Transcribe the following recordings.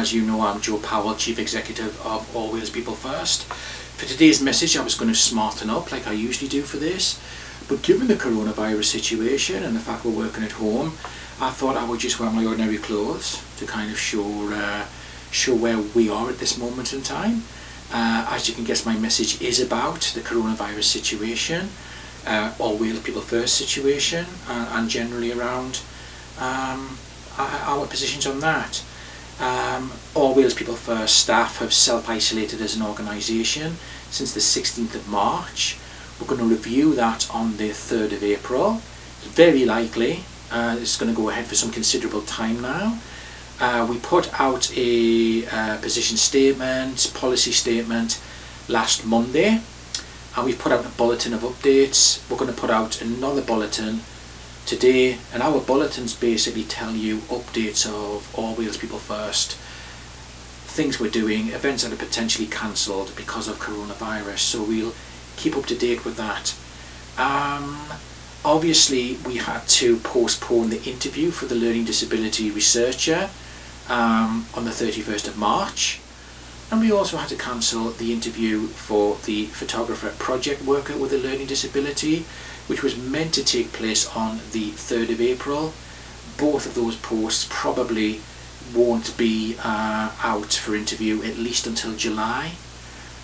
as you know, I'm Joe Powell, Chief Executive of All Wales People First. For today's message, I was going to smarten up like I usually do for this, but given the coronavirus situation and the fact we're working at home, I thought I would just wear my ordinary clothes to kind of show where we are at this moment in time. As you can guess, my message is about the coronavirus situation, All Wales People First situation, and generally around our positions on that. All Wales People First staff have self-isolated as an organisation since the 16th of March. We're going to review that on the 3rd of April. It's very likely it's going to go ahead for some considerable time now. We put out a position statement, policy statement last Monday, and we've put out a bulletin of updates. We're going to put out another bulletin today, and our bulletins basically tell you updates of All Wales People First, things we're doing, events that are potentially cancelled because of coronavirus, so we'll keep up to date with that. Obviously we had to postpone the interview for the learning disability researcher on the 31st of March, and we also had to cancel the interview for the photographer project worker with a learning disability, which was meant to take place on the 3rd of April. Both of those posts probably won't be out for interview at least until July.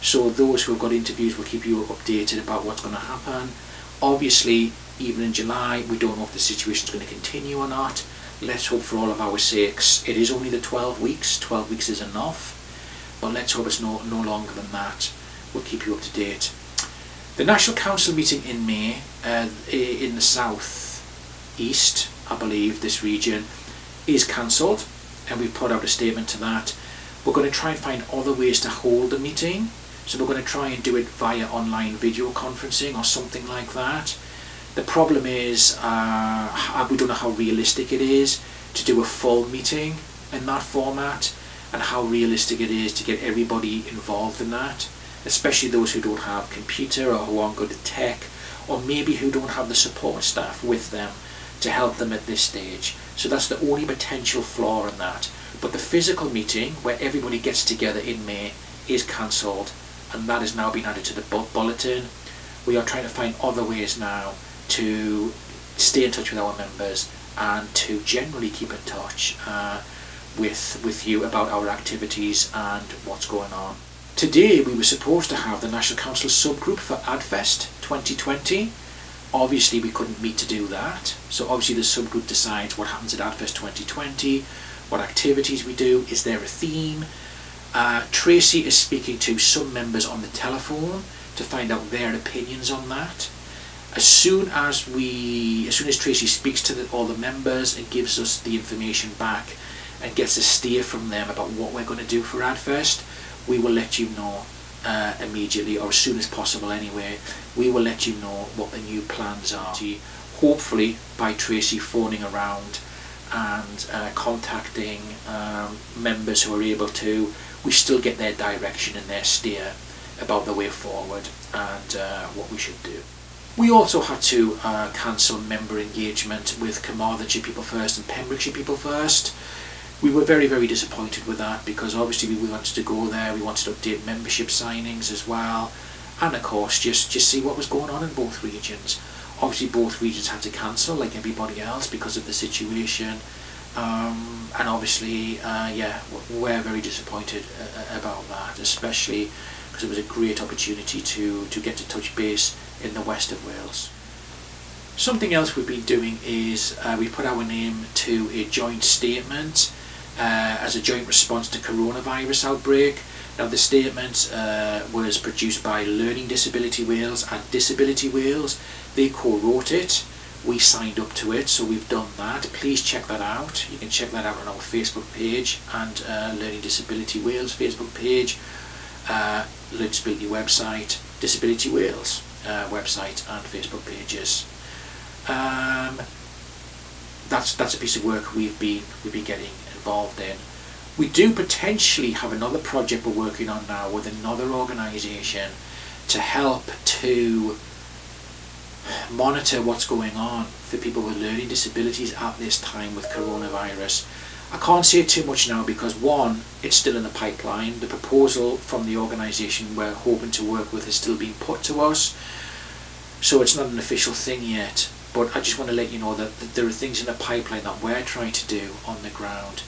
So those who have got interviews will keep you updated about what's going to happen. Obviously, even in July, we don't know if the situation is going to continue or not. Let's hope for all of our sakes it is only the 12 weeks. 12 weeks is enough. But let's hope it's no longer than that. We'll keep you up to date. The National Council meeting in May in the south east, I believe, this region, is cancelled, and we've put out a statement to that. We're going to try and find other ways to hold the meeting, so we're going to try and do it via online video conferencing or something like that. The problem is we don't know how realistic it is to do a full meeting in that format, and how realistic it is to get everybody involved in that, especially those who don't have computer or who aren't good at tech, or maybe who don't have the support staff with them to help them at this stage. So that's the only potential flaw in that. But the physical meeting where everybody gets together in May is cancelled, and that has now been added to the bulletin. We are trying to find other ways now to stay in touch with our members and to generally keep in touch with you about our activities and what's going on. Today we were supposed to have the National Council subgroup for ADFest 2020. Obviously we couldn't meet to do that, so obviously the subgroup decides what happens at ADFest 2020, what activities we do, is there a theme. Tracy is speaking to some members on the telephone to find out their opinions on that. As soon as Tracy speaks to all the members and gives us the information back and gets a steer from them about what we're going to do for ADFest, we will let you know immediately, or as soon as possible anyway. We will let you know what the new plans are, hopefully by Tracy phoning around and contacting members who are able to. We still get their direction and their steer about the way forward and what we should do. We also had to cancel member engagement with Carmarthenshire People First and Pembrokeshire People First. We were very, very disappointed with that, because obviously we wanted to go there, we wanted to update membership signings as well, and of course just see what was going on in both regions. Obviously both regions had to cancel like everybody else because of the situation, and obviously we're very disappointed about that, especially because it was a great opportunity to get to touch base in the west of Wales. Something else we've been doing is we put our name to a joint statement as a joint response to coronavirus outbreak. Now the statement was produced by Learning Disability Wales and Disability Wales. They co-wrote it. We signed up to it, so we've done that. Please check that out. You can check that out on our Facebook page and Learning Disability Wales Facebook page, Learning Disability website, Disability Wales website and Facebook pages. That's a piece of work we've been getting involved in. We do potentially have another project we're working on now with another organisation to help to monitor what's going on for people with learning disabilities at this time with coronavirus. I can't say too much now because one, it's still in the pipeline. The proposal from the organisation we're hoping to work with is still being put to us, so it's not an official thing yet. But I just want to let you know that there are things in the pipeline that we're trying to do on the ground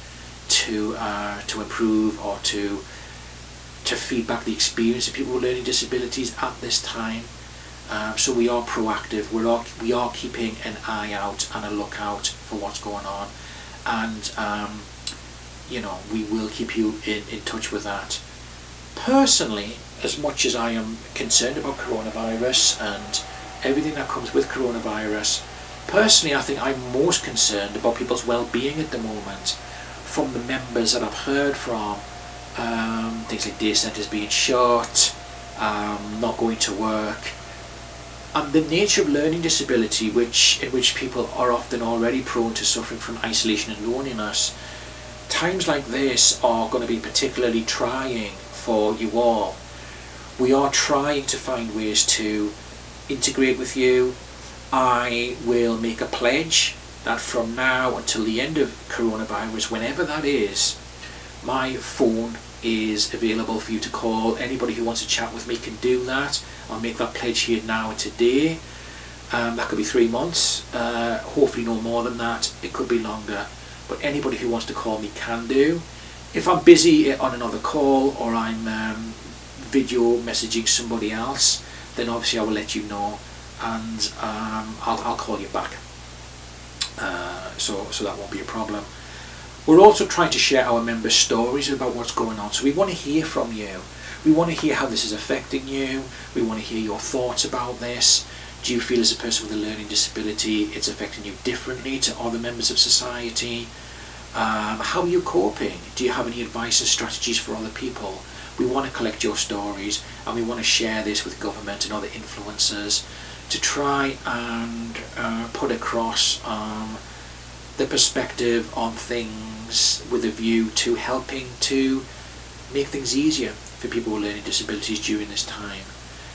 to improve or to feedback the experience of people with learning disabilities at this time. So we are proactive. We are keeping an eye out and a lookout for what's going on, and we will keep you in touch with that. Personally, as much as I am concerned about coronavirus and everything that comes with coronavirus, personally I think I'm most concerned about people's well-being at the moment. From the members that I've heard from, things like day centres being shut, not going to work, and the nature of learning disability, in which people are often already prone to suffering from isolation and loneliness. Times like this are going to be particularly trying for you all. We are trying to find ways to integrate with you. I will make a pledge that from now until the end of coronavirus, whenever that is, my phone is available for you to call. Anybody who wants to chat with me can do that. I'll make that pledge here now and today. That could be 3 months, hopefully no more than that. It could be longer, but anybody who wants to call me can do. If I'm busy on another call or I'm video messaging somebody else, then obviously I will let you know, and I'll call you back. So that won't be a problem. We're also trying to share our members' stories about what's going on, so we want to hear from you. We want to hear how this is affecting you. We want to hear your thoughts about this. Do you feel as a person with a learning disability it's affecting you differently to other members of society? How are you coping? Do you have any advice and strategies for other people? We want to collect your stories, and we want to share this with government and other influencers to try and put across the perspective on things with a view to helping to make things easier for people with learning disabilities during this time.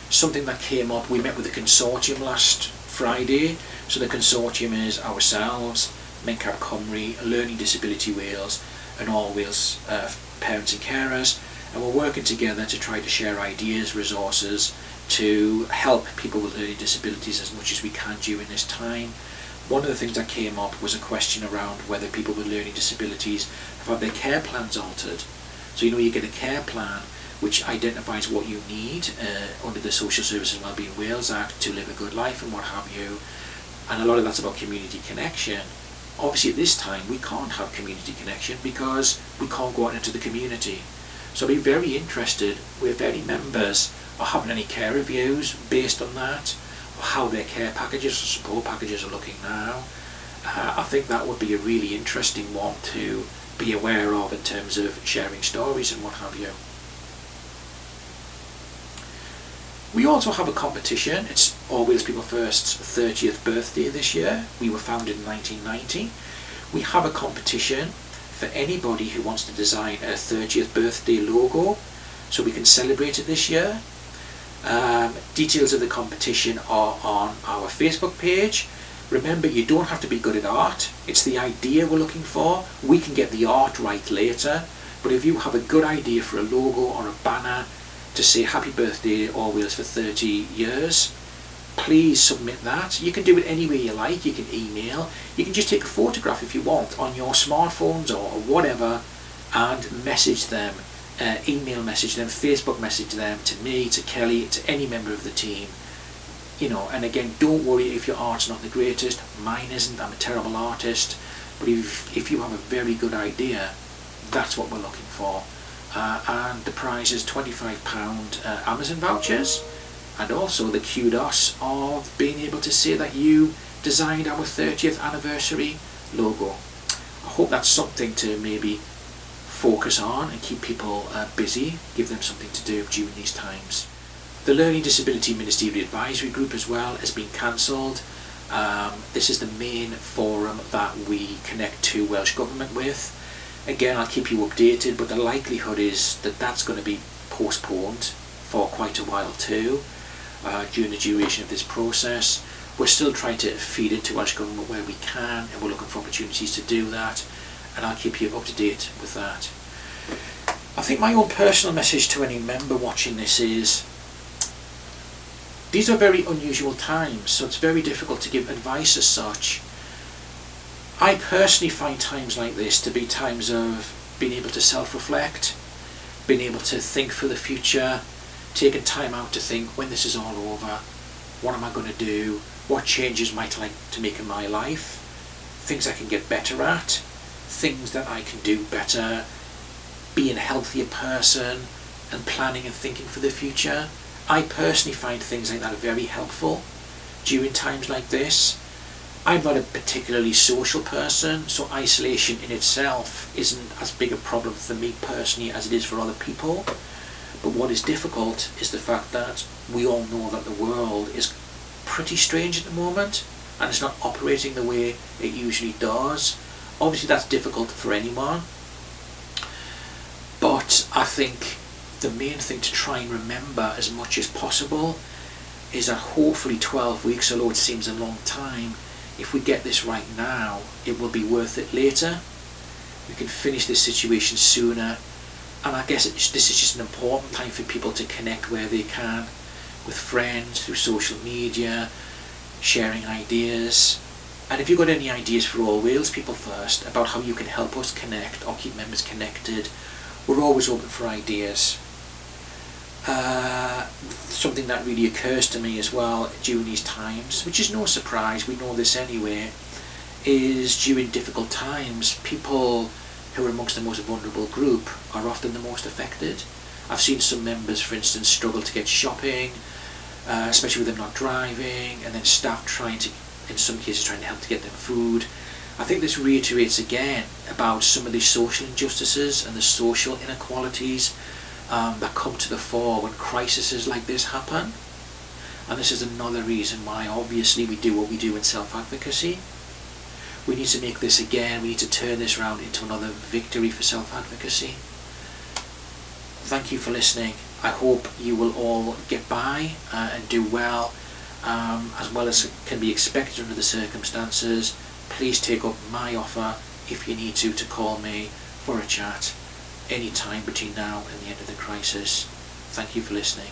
Something that came up, we met with the consortium last Friday. So the consortium is ourselves, Mencap Cymru, Learning Disability Wales, and All Wales Parents and Carers, and we're working together to try to share ideas, resources to help people with learning disabilities as much as we can during this time. One of the things that came up was a question around whether people with learning disabilities have had their care plans altered. So you get a care plan which identifies what you need under the Social Services and Wellbeing Wales Act to live a good life and what have you, and a lot of that's about community connection. Obviously at this time we can't have community connection because we can't go out into the community. So I'd be very interested if any members are having any care reviews based on that, or how their care packages or support packages are looking now. I think that would be a really interesting one to be aware of in terms of sharing stories and what have you. We also have a competition. It's All Wales People First's 30th birthday this year. We were founded in 1990. We have a competition for anybody who wants to design a 30th birthday logo, so we can celebrate it this year. Details of the competition are on our Facebook page. Remember, you don't have to be good at art. It's the idea we're looking for. We can get the art right later, but if you have a good idea for a logo or a banner to say happy birthday All Wales for 30 years, please submit that. You can do it any way you like. You can email, you can just take a photograph if you want on your smartphones or whatever and message them, email message them, Facebook message them, to me, to Kelly, to any member of the team. And again, don't worry if your art's not the greatest. Mine isn't. I'm a terrible artist. But if you have a very good idea, that's what we're looking for. And the prize is £25 Amazon vouchers, and also the kudos of being able to say that you designed our 30th anniversary logo. I hope that's something to maybe focus on and keep people busy, give them something to do during these times. The Learning Disability Ministerial Advisory Group as well has been cancelled. This is the main forum that we connect to Welsh Government with. Again, I'll keep you updated, but the likelihood is that that's going to be postponed for quite a while too, during the duration of this process. We're still trying to feed into Welsh Government where we can, and we're looking for opportunities to do that. and I'll keep you up to date with that. I think my own personal message to any member watching this is, these are very unusual times, so it's very difficult to give advice as such. I personally find times like this to be times of being able to self-reflect, being able to think for the future, taking time out to think, when this is all over, what am I going to do, what changes might I like to make in my life, things I can get better at, things that I can do better, being a healthier person, and planning and thinking for the future. I personally find things like that are very helpful during times like this. I'm not a particularly social person, so isolation in itself isn't as big a problem for me personally as it is for other people. But what is difficult is the fact that we all know that the world is pretty strange at the moment, and it's not operating the way it usually does. Obviously that's difficult for anyone, but I think the main thing to try and remember as much as possible is that hopefully 12 weeks, although it seems a long time, if we get this right now, it will be worth it later. We can finish this situation sooner, and I guess this is just an important time for people to connect where they can, with friends, through social media, sharing ideas. And if you've got any ideas for All Wales People First about how you can help us connect or keep members connected, we're always open for ideas. Something that really occurs to me as well during these times, which is no surprise, we know this anyway, is during difficult times, people who are amongst the most vulnerable group are often the most affected. I've seen some members, for instance, struggle to get shopping, especially with them not driving, and then staff trying to, in some cases, trying to help to get them food. I think this reiterates again about some of these social injustices and the social inequalities that come to the fore when crises like this happen. And this is another reason why obviously we do what we do in self-advocacy. We need to make this again, we need to turn this around into another victory for self-advocacy. Thank you for listening. I hope you will all get by and do well, as well as can be expected under the circumstances. Please take up my offer if you need to call me for a chat any time between now and the end of the crisis. Thank you for listening.